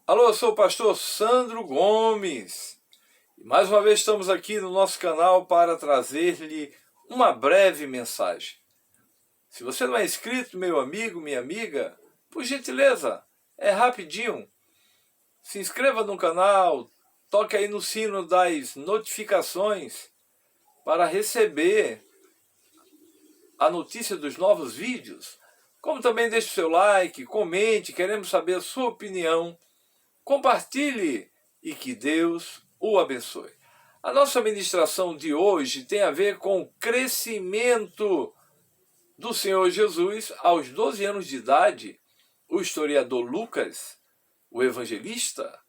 Alô, eu sou o pastor Sandro Gomes. E mais uma vez estamos aqui no nosso canal para trazer-lhe uma breve mensagem. Se você não é inscrito, meu amigo, minha amiga, por gentileza, é rapidinho. Se inscreva no canal, toque aí no sino das notificações para receber a notícia dos novos vídeos. Como também deixe o seu like, comente, queremos saber a sua opinião. Compartilhe e que Deus o abençoe. A nossa ministração de hoje tem a ver com o crescimento do Senhor Jesus aos 12 anos de idade. O historiador Lucas, o evangelista,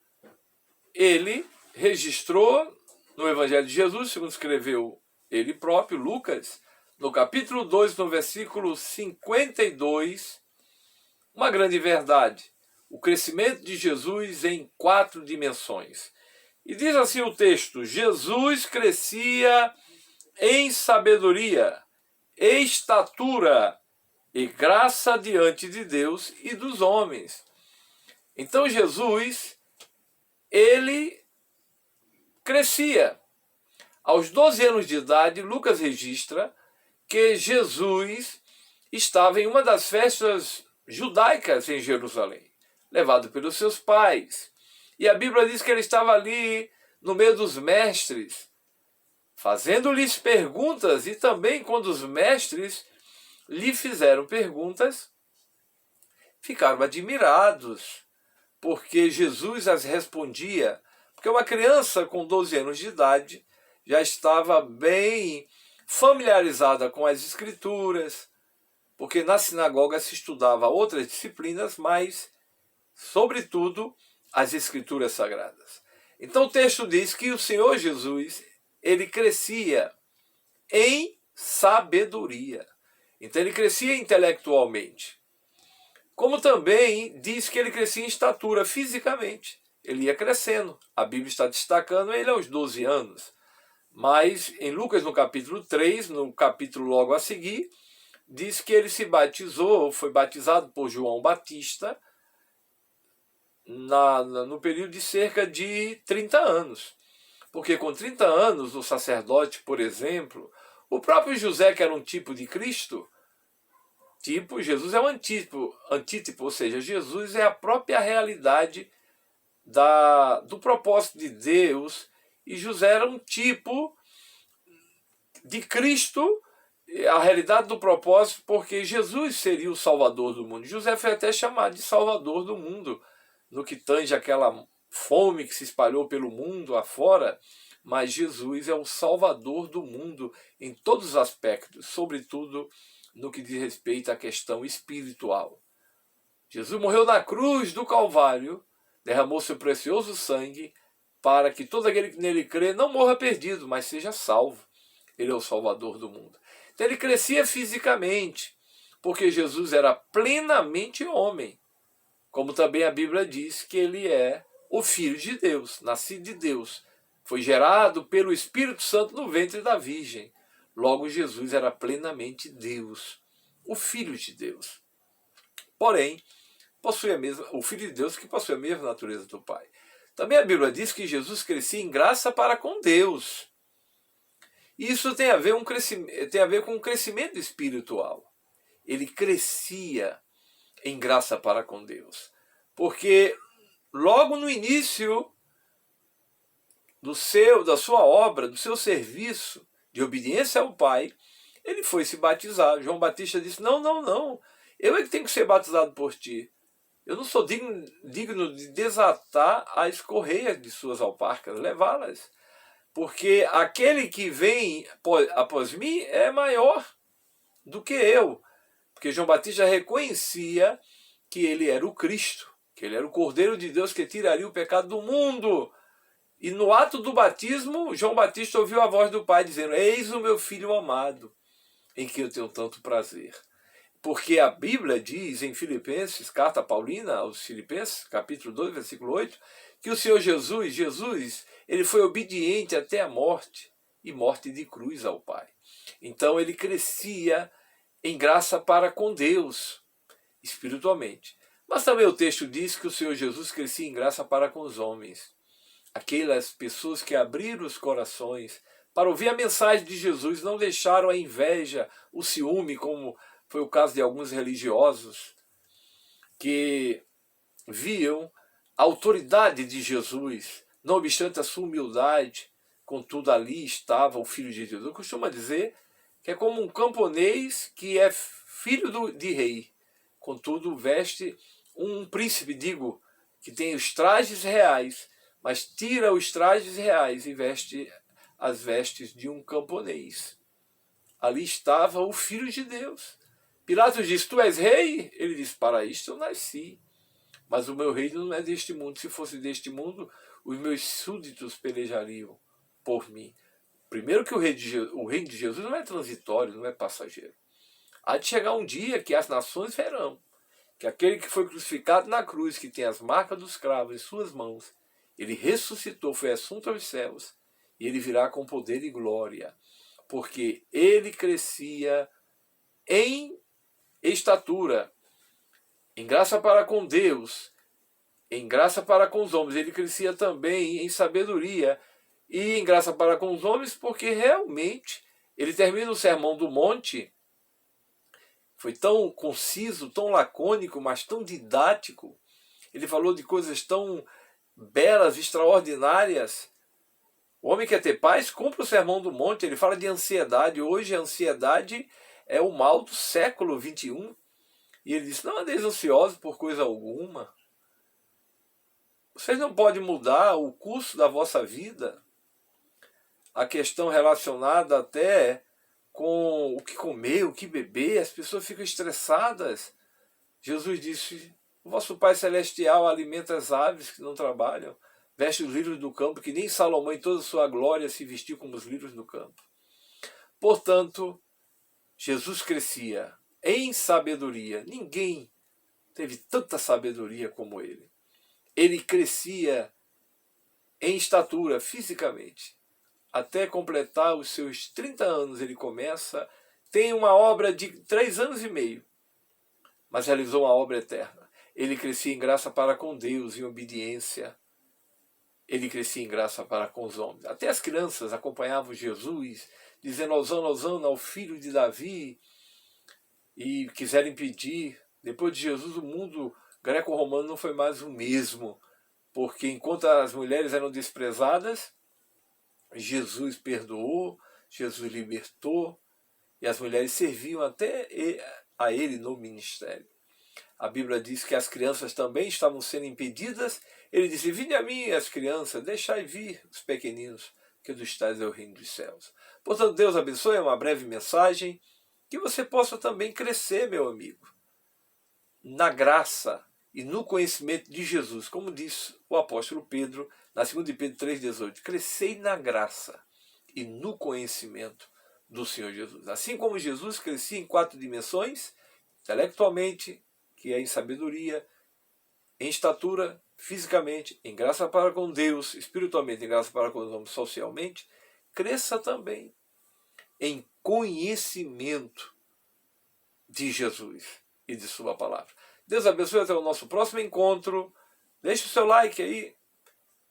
ele registrou no Evangelho de Jesus, segundo escreveu ele próprio, Lucas, no capítulo 2, no versículo 52, uma grande verdade: o crescimento de Jesus em 4 dimensões. E diz assim o texto: Jesus crescia em sabedoria, estatura e graça diante de Deus e dos homens. Então Jesus, ele crescia. Aos 12 anos de idade, Lucas registra que Jesus estava em uma das festas judaicas em Jerusalém, levado pelos seus pais. E a Bíblia diz que ele estava ali no meio dos mestres, fazendo-lhes perguntas, e também quando os mestres lhe fizeram perguntas, ficaram admirados, porque Jesus as respondia. Porque uma criança com 12 anos de idade já estava bem familiarizada com as escrituras, porque na sinagoga se estudava outras disciplinas, mas, sobretudo, as escrituras sagradas. Então o texto diz que o Senhor Jesus, ele crescia em sabedoria. Então ele crescia intelectualmente. Como também diz que ele crescia em estatura fisicamente. Ele ia crescendo. A Bíblia está destacando ele aos 12 anos. Mas em Lucas, no capítulo 3, no capítulo logo a seguir, diz que ele se batizou, foi batizado por João Batista no período de cerca de 30 anos. Porque com 30 anos, o sacerdote, por exemplo, o próprio José, que era um tipo de Cristo, Jesus é um antítipo, ou seja, Jesus é a própria realidade do propósito de Deus, e José era um tipo de Cristo, a realidade do propósito, porque Jesus seria o Salvador do mundo. José foi até chamado de Salvador do mundo, no que tange aquela fome que se espalhou pelo mundo afora, mas Jesus é o Salvador do mundo em todos os aspectos, sobretudo no que diz respeito à questão espiritual. Jesus morreu na cruz do Calvário, derramou seu precioso sangue para que todo aquele que nele crê não morra perdido, mas seja salvo. Ele é o Salvador do mundo. Então ele crescia fisicamente, porque Jesus era plenamente homem. Como também a Bíblia diz que ele é o Filho de Deus, nascido de Deus. Foi gerado pelo Espírito Santo no ventre da Virgem. Logo, Jesus era plenamente Deus, o Filho de Deus. Porém, possui o Filho de Deus que possui a mesma natureza do Pai. Também a Bíblia diz que Jesus crescia em graça para com Deus. E isso tem a ver com um crescimento espiritual. Ele crescia em graça para com Deus. Porque logo no início da sua obra, do seu serviço de obediência ao Pai, ele foi se batizar. João Batista disse: não, eu é que tenho que ser batizado por ti. Eu não sou digno de desatar as correias de suas alparcas, levá-las. Porque aquele que vem após mim é maior do que eu. Porque João Batista reconhecia que ele era o Cristo, que ele era o Cordeiro de Deus que tiraria o pecado do mundo. E no ato do batismo, João Batista ouviu a voz do Pai dizendo: eis o meu Filho amado, em que eu tenho tanto prazer. Porque a Bíblia diz em Filipenses, carta paulina aos Filipenses, capítulo 2, versículo 8, que o Senhor Jesus, ele foi obediente até a morte, e morte de cruz ao Pai. Então ele crescia em graça para com Deus, espiritualmente. Mas também o texto diz que o Senhor Jesus crescia em graça para com os homens. Aquelas pessoas que abriram os corações para ouvir a mensagem de Jesus, não deixaram a inveja, o ciúme, como foi o caso de alguns religiosos, que viam a autoridade de Jesus, não obstante a sua humildade, contudo ali estava o Filho de Deus. Eu costumo dizer que é como um camponês que é filho de rei, contudo veste um príncipe, digo, que tem os trajes reais, mas tira os trajes reais e veste as vestes de um camponês. Ali estava o Filho de Deus. Pilatos disse, tu és rei? Ele disse, para isto eu nasci. Mas o meu reino não é deste mundo. Se fosse deste mundo, os meus súditos pelejariam por mim. Primeiro que o reino de Jesus não é transitório, não é passageiro. Há de chegar um dia que as nações verão que aquele que foi crucificado na cruz, que tem as marcas dos cravos em suas mãos, ele ressuscitou, foi assunto aos céus, e ele virá com poder e glória, porque ele crescia em estatura, em graça para com Deus, em graça para com os homens. Ele crescia também em sabedoria e em graça para com os homens, porque realmente ele termina o Sermão do Monte, foi tão conciso, tão lacônico, mas tão didático. Ele falou de coisas tão belas, extraordinárias. O homem quer ter paz, cumpre o Sermão do Monte. Ele fala de ansiedade. Hoje a ansiedade é o mal do século XXI. E ele diz, não andeis ansiosos por coisa alguma. Vocês não podem mudar o curso da vossa vida. A questão relacionada até com o que comer, o que beber, as pessoas ficam estressadas. Jesus disse, o vosso Pai Celestial alimenta as aves que não trabalham, veste os lírios do campo, que nem Salomão em toda a sua glória se vestiu como os lírios do campo. Portanto, Jesus crescia em sabedoria. Ninguém teve tanta sabedoria como ele. Ele crescia em estatura, fisicamente. Até completar os seus 30 anos ele começa, tem uma obra de 3 anos e meio, mas realizou uma obra eterna. Ele crescia em graça para com Deus, em obediência. Ele crescia em graça para com os homens. Até as crianças acompanhavam Jesus, dizendo Hosana, Hosana ao filho de Davi, e quiseram impedir. Depois de Jesus, o mundo greco-romano não foi mais o mesmo, porque enquanto as mulheres eram desprezadas, Jesus perdoou, Jesus libertou, e as mulheres serviam até a ele no ministério. A Bíblia diz que as crianças também estavam sendo impedidas. Ele disse, vinde a mim as crianças, deixai vir os pequeninos, que dos tais é o reino dos céus. Portanto, Deus abençoe, é uma breve mensagem, que você possa também crescer, meu amigo, na graça e no conhecimento de Jesus, como diz o apóstolo Pedro, na 2 Pedro 3,18, crescei na graça e no conhecimento do Senhor Jesus. Assim como Jesus crescia em 4 dimensões, intelectualmente, que é em sabedoria, em estatura, fisicamente, em graça para com Deus, espiritualmente, em graça para com os homens, socialmente, cresça também em conhecimento de Jesus e de sua palavra. Deus abençoe, até o nosso próximo encontro. Deixe o seu like aí,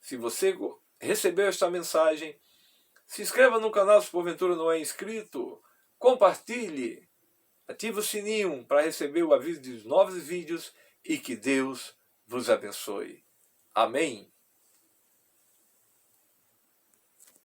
se você recebeu esta mensagem. Se inscreva no canal se porventura não é inscrito. Compartilhe. Ative o sininho para receber o aviso dos novos vídeos e que Deus vos abençoe. Amém.